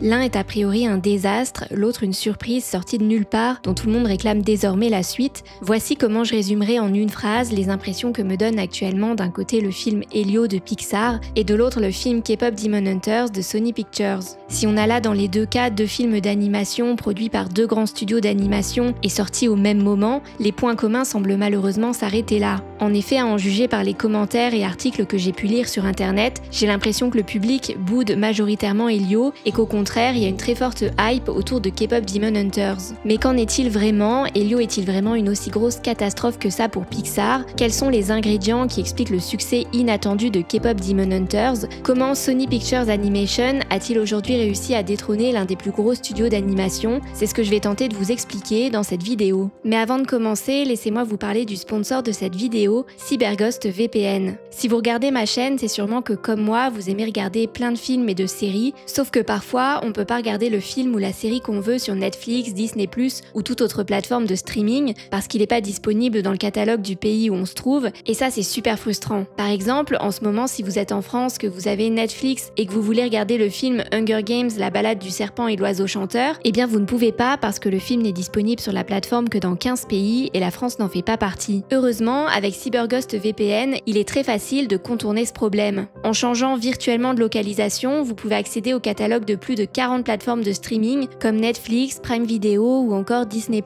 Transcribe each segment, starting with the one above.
L'un est a priori un désastre, l'autre une surprise sortie de nulle part dont tout le monde réclame désormais la suite. Voici comment je résumerai en une phrase les impressions que me donne actuellement d'un côté le film Elio de Pixar et de l'autre le film K-pop Demon Hunters de Sony Pictures. Si on a là dans les deux cas deux films d'animation produits par deux grands studios d'animation et sortis au même moment, les points communs semblent malheureusement s'arrêter là. En effet, à en juger par les commentaires et articles que j'ai pu lire sur internet, j'ai l'impression que le public boude majoritairement Elio et qu'au contraire, il y a une très forte hype autour de K-pop Demon Hunters. Mais qu'en est-il vraiment? Elio est-il vraiment une aussi grosse catastrophe que ça pour Pixar? Quels sont les ingrédients qui expliquent le succès inattendu de K-pop Demon Hunters? Comment Sony Pictures Animation a-t-il aujourd'hui réussi à détrôner l'un des plus gros studios d'animation? C'est ce que je vais tenter de vous expliquer dans cette vidéo. Mais avant de commencer, laissez-moi vous parler du sponsor de cette vidéo, CyberGhost VPN. Si vous regardez ma chaîne, c'est sûrement que comme moi, vous aimez regarder plein de films et de séries, sauf que parfois, on peut pas regarder le film ou la série qu'on veut sur Netflix, Disney+, ou toute autre plateforme de streaming, parce qu'il n'est pas disponible dans le catalogue du pays où on se trouve, et ça c'est super frustrant. Par exemple, en ce moment, si vous êtes en France, que vous avez Netflix et que vous voulez regarder le film Hunger Games, la balade du serpent et l'oiseau chanteur, eh bien vous ne pouvez pas parce que le film n'est disponible sur la plateforme que dans 15 pays et la France n'en fait pas partie. Heureusement, avec CyberGhost VPN, il est très facile de contourner ce problème. En changeant virtuellement de localisation, vous pouvez accéder au catalogue de plus de 40 plateformes de streaming comme Netflix, Prime Video ou encore Disney+.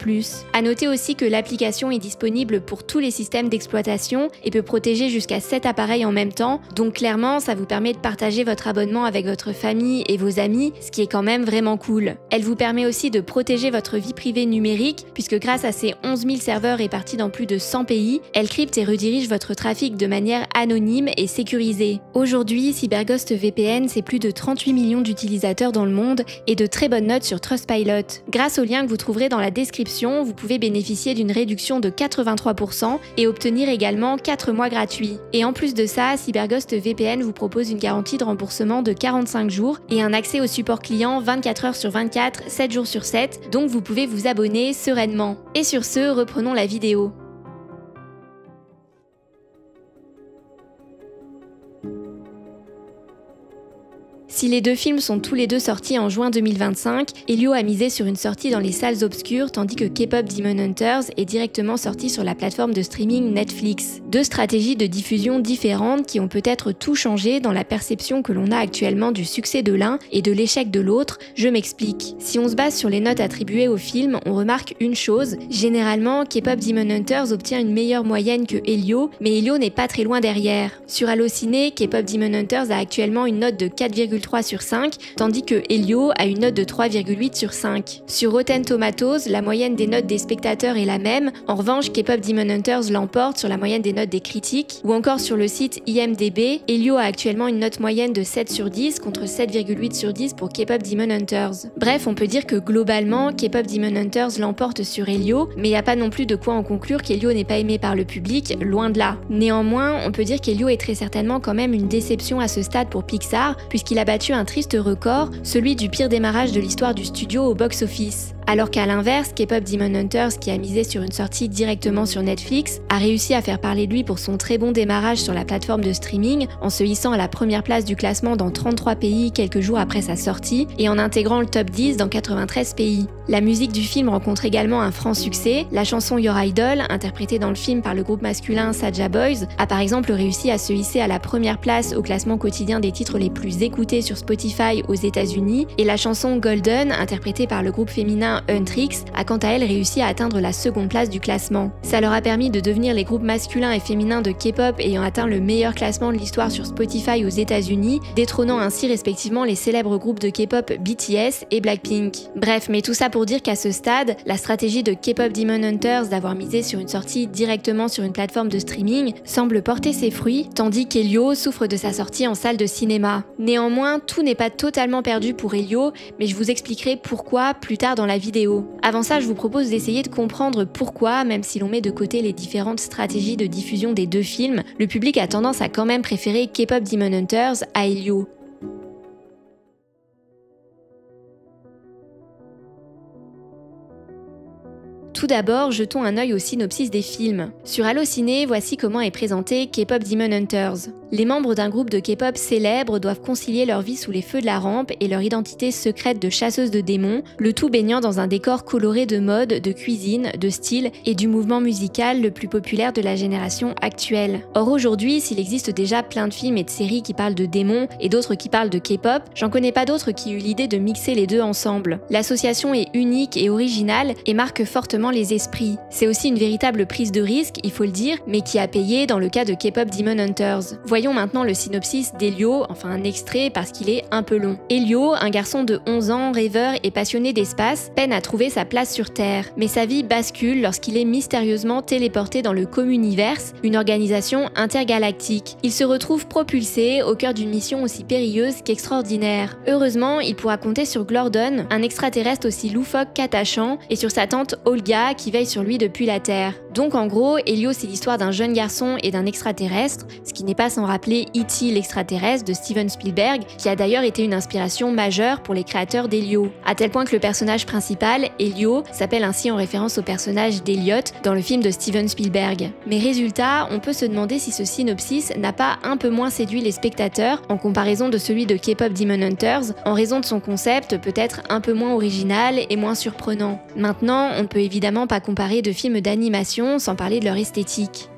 À noter aussi que l'application est disponible pour tous les systèmes d'exploitation et peut protéger jusqu'à 7 appareils en même temps, donc clairement ça vous permet de partager votre abonnement avec votre famille et vos amis, ce qui est quand même vraiment cool. Elle vous permet aussi de protéger votre vie privée numérique, puisque grâce à ses 11 000 serveurs répartis dans plus de 100 pays, elle crypte et redirige votre trafic de manière anonyme et sécurisée. Aujourd'hui, CyberGhost VPN, c'est plus de 38 millions d'utilisateurs dans le monde et de très bonnes notes sur Trustpilot. Grâce au lien que vous trouverez dans la description, vous pouvez bénéficier d'une réduction de 83% et obtenir également 4 mois gratuits. Et en plus de ça, CyberGhost VPN vous propose une garantie de remboursement de 45 jours et un accès au support client 24 heures sur 24, 7 jours sur 7, donc vous pouvez vous abonner sereinement. Et sur ce, reprenons la vidéo. Si les deux films sont tous les deux sortis en juin 2025, Elio a misé sur une sortie dans les salles obscures tandis que K-pop Demon Hunters est directement sorti sur la plateforme de streaming Netflix. Deux stratégies de diffusion différentes qui ont peut-être tout changé dans la perception que l'on a actuellement du succès de l'un et de l'échec de l'autre. Je m'explique. Si on se base sur les notes attribuées au film, on remarque une chose. Généralement, K-pop Demon Hunters obtient une meilleure moyenne que Elio, mais Elio n'est pas très loin derrière. Sur Allociné, K-pop Demon Hunters a actuellement une note de 4,3 sur 5, tandis que Elio a une note de 3,8 sur 5. Sur Rotten Tomatoes, la moyenne des notes des spectateurs est la même, en revanche K-pop Demon Hunters l'emporte sur la moyenne des notes des critiques, ou encore sur le site IMDb, Elio a actuellement une note moyenne de 7 sur 10 contre 7,8 sur 10 pour K-pop Demon Hunters. Bref, on peut dire que globalement, K-pop Demon Hunters l'emporte sur Elio, mais il n'y a pas non plus de quoi en conclure qu'Elio n'est pas aimé par le public, loin de là. Néanmoins, on peut dire qu'Elio est très certainement quand même une déception à ce stade pour Pixar, puisqu'il a battu un triste record, celui du pire démarrage de l'histoire du studio au box-office. Alors qu'à l'inverse, K-pop Demon Hunters, qui a misé sur une sortie directement sur Netflix, a réussi à faire parler de lui pour son très bon démarrage sur la plateforme de streaming, en se hissant à la première place du classement dans 33 pays quelques jours après sa sortie, et en intégrant le top 10 dans 93 pays. La musique du film rencontre également un franc succès. La chanson Your Idol, interprétée dans le film par le groupe masculin Saja Boys, a par exemple réussi à se hisser à la première place au classement quotidien des titres les plus écoutés sur Spotify aux États-Unis, et la chanson Golden, interprétée par le groupe féminin Huntrix, a quant à elle réussi à atteindre la seconde place du classement. Ça leur a permis de devenir les groupes masculins et féminins de K-pop ayant atteint le meilleur classement de l'histoire sur Spotify aux États-Unis, détrônant ainsi respectivement les célèbres groupes de K-pop BTS et Blackpink. Bref, mais tout ça pour dire qu'à ce stade, la stratégie de K-pop Demon Hunters d'avoir misé sur une sortie directement sur une plateforme de streaming semble porter ses fruits, tandis qu'Elio souffre de sa sortie en salle de cinéma. Néanmoins, tout n'est pas totalement perdu pour Elio, mais je vous expliquerai pourquoi plus tard dans la vidéo. Avant ça, je vous propose d'essayer de comprendre pourquoi, même si l'on met de côté les différentes stratégies de diffusion des deux films, le public a tendance à quand même préférer K-pop Demon Hunters à Elio. Tout d'abord, jetons un œil au synopsis des films. Sur Allociné, voici comment est présenté K-pop Demon Hunters. Les membres d'un groupe de K-pop célèbre doivent concilier leur vie sous les feux de la rampe et leur identité secrète de chasseuse de démons, le tout baignant dans un décor coloré de mode, de cuisine, de style et du mouvement musical le plus populaire de la génération actuelle. Or aujourd'hui, s'il existe déjà plein de films et de séries qui parlent de démons et d'autres qui parlent de K-pop, j'en connais pas d'autres qui eut l'idée de mixer les deux ensemble. L'association est unique et originale et marque fortement les esprits. C'est aussi une véritable prise de risque, il faut le dire, mais qui a payé dans le cas de K-pop Demon Hunters. Voyons maintenant le synopsis d'Elio, enfin un extrait parce qu'il est un peu long. Elio, un garçon de 11 ans, rêveur et passionné d'espace, peine à trouver sa place sur Terre. Mais sa vie bascule lorsqu'il est mystérieusement téléporté dans le Communiverse, une organisation intergalactique. Il se retrouve propulsé au cœur d'une mission aussi périlleuse qu'extraordinaire. Heureusement, il pourra compter sur Glordon, un extraterrestre aussi loufoque qu'attachant, et sur sa tante Olga qui veille sur lui depuis la Terre. Donc en gros, Elio c'est l'histoire d'un jeune garçon et d'un extraterrestre, ce qui n'est pas sans rappeler E.T. l'extraterrestre de Steven Spielberg, qui a d'ailleurs été une inspiration majeure pour les créateurs d'Elio. À tel point que le personnage principal, Elio, s'appelle ainsi en référence au personnage d'Elliot dans le film de Steven Spielberg. Mais résultat, on peut se demander si ce synopsis n'a pas un peu moins séduit les spectateurs en comparaison de celui de K-pop Demon Hunters, en raison de son concept peut-être un peu moins original et moins surprenant. Maintenant, on ne peut évidemment pas comparer deux films d'animation sans parler de leur esthétique.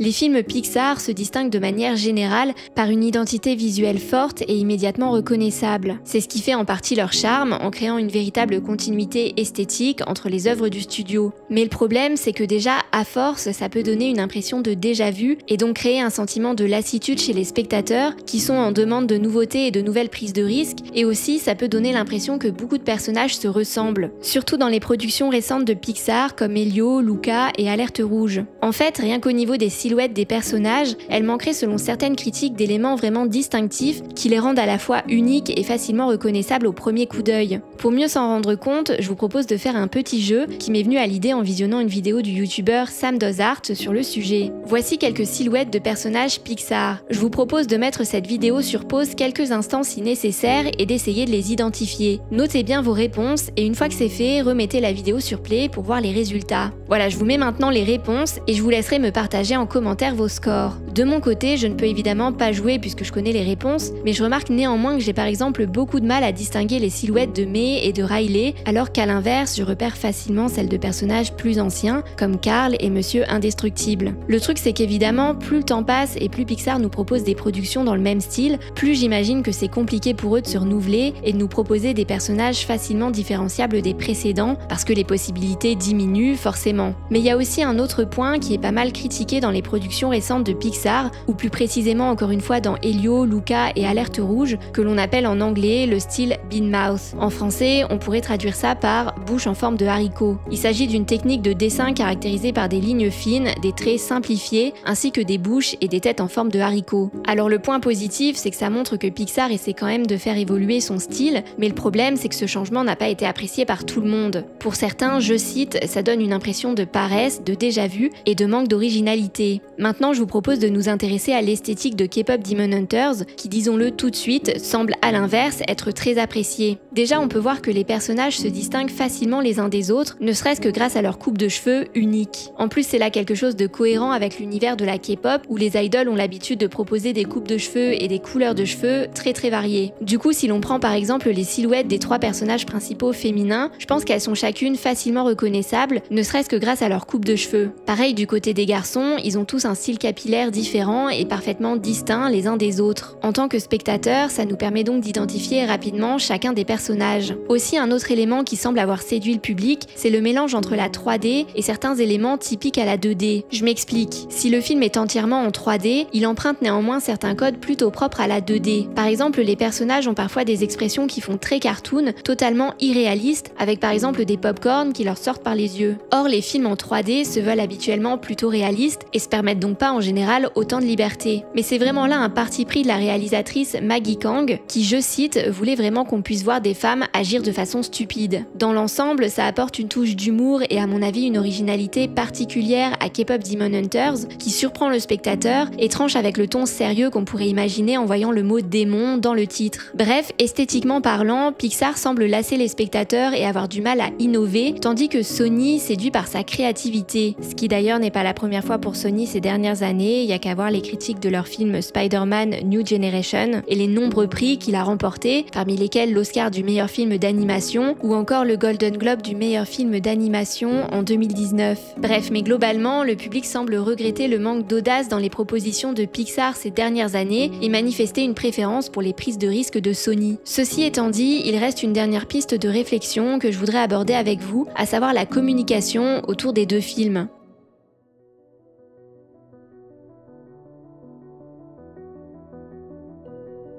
Les films Pixar se distinguent de manière générale par une identité visuelle forte et immédiatement reconnaissable. C'est ce qui fait en partie leur charme en créant une véritable continuité esthétique entre les œuvres du studio. Mais le problème, c'est que déjà, à force, ça peut donner une impression de déjà-vu et donc créer un sentiment de lassitude chez les spectateurs qui sont en demande de nouveautés et de nouvelles prises de risques, et aussi ça peut donner l'impression que beaucoup de personnages se ressemblent, surtout dans les productions récentes de Pixar comme Elio, Luca et Alerte Rouge. En fait, rien qu'au niveau des silhouettes des personnages, elle manquerait selon certaines critiques d'éléments vraiment distinctifs qui les rendent à la fois uniques et facilement reconnaissables au premier coup d'œil. Pour mieux s'en rendre compte, je vous propose de faire un petit jeu qui m'est venu à l'idée en visionnant une vidéo du youtubeur Sam Does Art sur le sujet. Voici quelques silhouettes de personnages Pixar. Je vous propose de mettre cette vidéo sur pause quelques instants si nécessaire et d'essayer de les identifier. Notez bien vos réponses et une fois que c'est fait, remettez la vidéo sur play pour voir les résultats. Voilà, je vous mets maintenant les réponses et je vous laisserai me partager en commentaire vos scores. De mon côté, je ne peux évidemment pas jouer puisque je connais les réponses, mais je remarque néanmoins que j'ai par exemple beaucoup de mal à distinguer les silhouettes de May et de Riley, alors qu'à l'inverse, je repère facilement celles de personnages plus anciens, comme Carl et Monsieur Indestructible. Le truc c'est qu'évidemment, plus le temps passe et plus Pixar nous propose des productions dans le même style, plus j'imagine que c'est compliqué pour eux de se renouveler et de nous proposer des personnages facilement différenciables des précédents, parce que les possibilités diminuent forcément. Mais il y a aussi un autre point qui est pas mal critiqué dans les productions récentes de Pixar, ou plus précisément encore une fois dans Elio, Luca et Alerte Rouge, que l'on appelle en anglais le style bean mouth. En français, on pourrait traduire ça par bouche en forme de haricot. Il s'agit d'une technique de dessin caractérisée par des lignes fines, des traits simplifiés, ainsi que des bouches et des têtes en forme de haricot. Alors le point positif, c'est que ça montre que Pixar essaie quand même de faire évoluer son style, mais le problème, c'est que ce changement n'a pas été apprécié par tout le monde. Pour certains, je cite, ça donne une impression de paresse, de déjà-vu et de manque d'originalité. Maintenant, je vous propose de nous intéresser à l'esthétique de K-pop Demon Hunters, qui, disons-le tout de suite, semble à l'inverse être très appréciée. Déjà, on peut voir que les personnages se distinguent facilement les uns des autres, ne serait-ce que grâce à leur coupe de cheveux unique. En plus, c'est là quelque chose de cohérent avec l'univers de la K-pop, où les idoles ont l'habitude de proposer des coupes de cheveux et des couleurs de cheveux très variées. Du coup, si l'on prend par exemple les silhouettes des trois personnages principaux féminins, je pense qu'elles sont chacune facilement reconnaissables, ne serait-ce que grâce à leur coupe de cheveux. Pareil du côté des garçons, ils ont tous un style capillaire différent et parfaitement distinct les uns des autres. En tant que spectateur, ça nous permet donc d'identifier rapidement chacun des personnages. Aussi, un autre élément qui semble avoir séduit le public, c'est le mélange entre la 3D et certains éléments typiques à la 2D. Je m'explique. Si le film est entièrement en 3D, il emprunte néanmoins certains codes plutôt propres à la 2D. Par exemple, les personnages ont parfois des expressions qui font très cartoon, totalement irréalistes, avec par exemple des pop-corn qui leur sortent par les yeux. Or, les films en 3D se veulent habituellement plutôt réalistes et permettent donc pas en général autant de liberté. Mais c'est vraiment là un parti pris de la réalisatrice Maggie Kang qui, je cite, voulait vraiment qu'on puisse voir des femmes agir de façon stupide. Dans l'ensemble, ça apporte une touche d'humour et à mon avis une originalité particulière à K-pop Demon Hunters qui surprend le spectateur et tranche avec le ton sérieux qu'on pourrait imaginer en voyant le mot démon dans le titre. Bref, esthétiquement parlant, Pixar semble lasser les spectateurs et avoir du mal à innover, tandis que Sony séduit par sa créativité. Ce qui d'ailleurs n'est pas la première fois pour Sony ces dernières années, il y a qu'à voir les critiques de leur film Spider-Man New Generation et les nombreux prix qu'il a remportés, parmi lesquels l'Oscar du meilleur film d'animation ou encore le Golden Globe du meilleur film d'animation en 2019. Bref, mais globalement, le public semble regretter le manque d'audace dans les propositions de Pixar ces dernières années et manifester une préférence pour les prises de risque de Sony. Ceci étant dit, il reste une dernière piste de réflexion que je voudrais aborder avec vous, à savoir la communication autour des deux films.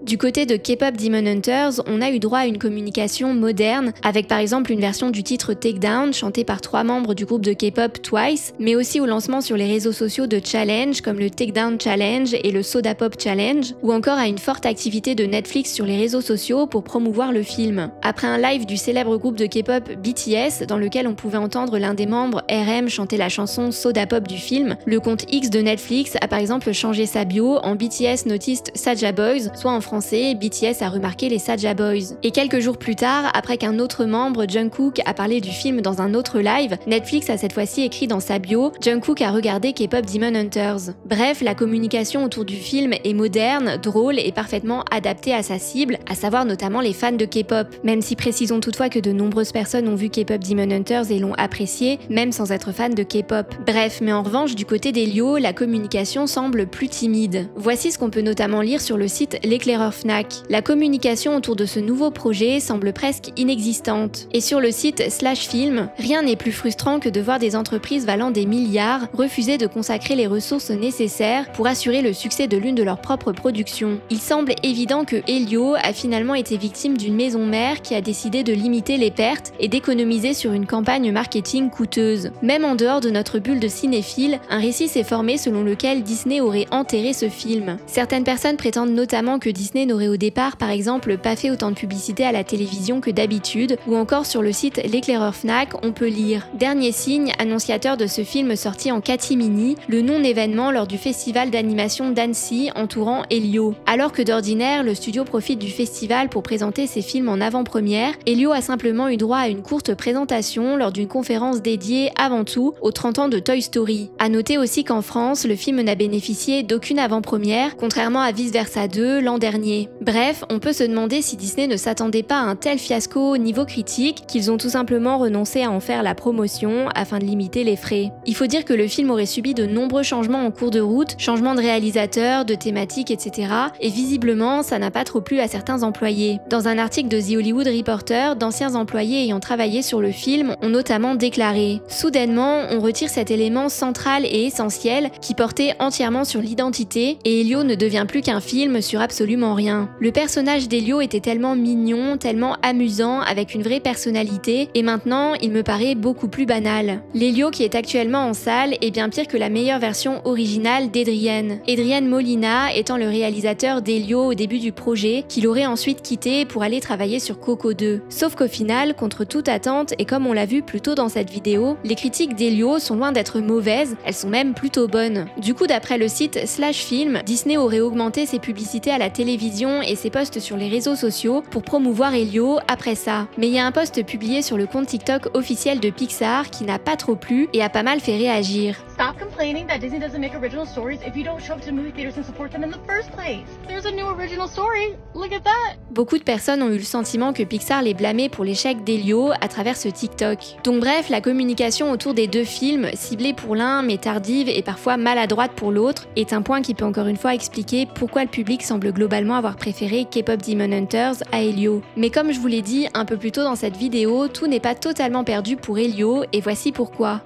Du côté de K-pop Demon Hunters, on a eu droit à une communication moderne, avec par exemple une version du titre Takedown chantée par 3 membres du groupe de K-pop Twice, mais aussi au lancement sur les réseaux sociaux de challenges comme le Takedown Challenge et le Soda Pop Challenge, ou encore à une forte activité de Netflix sur les réseaux sociaux pour promouvoir le film. Après un live du célèbre groupe de K-pop BTS, dans lequel on pouvait entendre l'un des membres RM chanter la chanson Soda Pop du film, le compte X de Netflix a par exemple changé sa bio en BTS Noticed Saja Boys, soit en français, BTS a remarqué les Saja Boys. Et quelques jours plus tard, après qu'un autre membre, Jungkook, a parlé du film dans un autre live, Netflix a cette fois-ci écrit dans sa bio « Jungkook a regardé K-pop Demon Hunters ». Bref, la communication autour du film est moderne, drôle et parfaitement adaptée à sa cible, à savoir notamment les fans de K-pop. Même si précisons toutefois que de nombreuses personnes ont vu K-pop Demon Hunters et l'ont apprécié, même sans être fan de K-pop. Bref, mais en revanche, du côté d'Elio, la communication semble plus timide. Voici ce qu'on peut notamment lire sur le site L'éclaireur Fnac. La communication autour de ce nouveau projet semble presque inexistante. Et sur le site /film, rien n'est plus frustrant que de voir des entreprises valant des milliards refuser de consacrer les ressources nécessaires pour assurer le succès de l'une de leurs propres productions. Il semble évident que Elio a finalement été victime d'une maison mère qui a décidé de limiter les pertes et d'économiser sur une campagne marketing coûteuse. Même en dehors de notre bulle de cinéphile, un récit s'est formé selon lequel Disney aurait enterré ce film. Certaines personnes prétendent notamment que Disney n'aurait au départ par exemple pas fait autant de publicité à la télévision que d'habitude, ou encore sur le site L'éclaireur Fnac, on peut lire « Dernier signe annonciateur de ce film sorti en catimini, le non-événement lors du festival d'animation d'Annecy entourant Elio ». Alors que d'ordinaire, le studio profite du festival pour présenter ses films en avant-première, Elio a simplement eu droit à une courte présentation lors d'une conférence dédiée avant tout aux 30 ans de Toy Story. A noter aussi qu'en France, le film n'a bénéficié d'aucune avant-première, contrairement à Vice Versa 2 l'an dernier. Bref, on peut se demander si Disney ne s'attendait pas à un tel fiasco au niveau critique qu'ils ont tout simplement renoncé à en faire la promotion afin de limiter les frais. Il faut dire que le film aurait subi de nombreux changements en cours de route, changements de réalisateur, de thématique, etc. Et visiblement, ça n'a pas trop plu à certains employés. Dans un article de The Hollywood Reporter, d'anciens employés ayant travaillé sur le film ont notamment déclaré « Soudainement, on retire cet élément central et essentiel qui portait entièrement sur l'identité et Elio ne devient plus qu'un film sur absolument rien. Le personnage d'Elio était tellement mignon, tellement amusant, avec une vraie personnalité, et maintenant, il me paraît beaucoup plus banal. L'Elio qui est actuellement en salle est bien pire que la meilleure version originale d'Adrien. Adrien Molina étant le réalisateur d'Elio au début du projet, qu'il aurait ensuite quitté pour aller travailler sur Coco 2. Sauf qu'au final, contre toute attente, et comme on l'a vu plus tôt dans cette vidéo, les critiques d'Elio sont loin d'être mauvaises, elles sont même plutôt bonnes. Du coup, d'après le site /film, Disney aurait augmenté ses publicités à la télévision et ses posts sur les réseaux sociaux pour promouvoir Elio après ça. Mais il y a un post publié sur le compte TikTok officiel de Pixar qui n'a pas trop plu et a pas mal fait réagir. Stop complaining that Disney doesn't make original stories if you don't show up to movie theaters and support them in the first place. There's a new original story. Look at that. Beaucoup de personnes ont eu le sentiment que Pixar les blâmait pour l'échec d'Elio à travers ce TikTok. Donc bref, la communication autour des deux films, ciblée pour l'un mais tardive et parfois maladroite pour l'autre, est un point qui peut encore une fois expliquer pourquoi le public semble globalement avoir préféré K-pop Demon Hunters à Elio. Mais comme je vous l'ai dit un peu plus tôt dans cette vidéo, tout n'est pas totalement perdu pour Elio et voici pourquoi.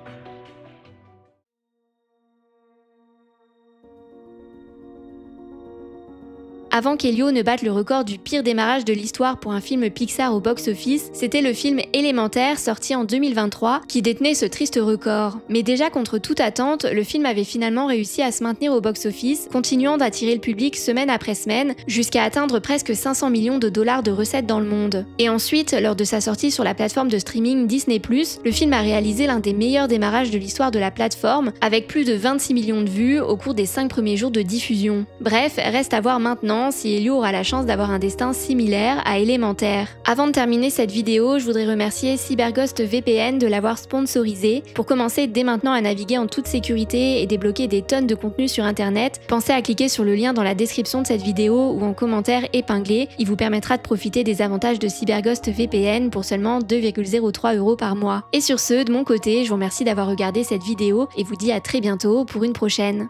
Avant qu'Elio ne batte le record du pire démarrage de l'histoire pour un film Pixar au box-office, c'était le film Élémentaire sorti en 2023 qui détenait ce triste record. Mais déjà contre toute attente, le film avait finalement réussi à se maintenir au box-office, continuant d'attirer le public semaine après semaine, jusqu'à atteindre presque 500 millions de dollars de recettes dans le monde. Et ensuite, lors de sa sortie sur la plateforme de streaming Disney+, le film a réalisé l'un des meilleurs démarrages de l'histoire de la plateforme, avec plus de 26 millions de vues au cours des 5 premiers jours de diffusion. Bref, reste à voir maintenant si Elio aura la chance d'avoir un destin similaire à Élémentaire. Avant de terminer cette vidéo, je voudrais remercier CyberGhost VPN de l'avoir sponsorisé. Pour commencer dès maintenant à naviguer en toute sécurité et débloquer des tonnes de contenu sur internet, pensez à cliquer sur le lien dans la description de cette vidéo ou en commentaire épinglé, il vous permettra de profiter des avantages de CyberGhost VPN pour seulement 2,03 € par mois. Et sur ce, de mon côté, je vous remercie d'avoir regardé cette vidéo et vous dis à très bientôt pour une prochaine.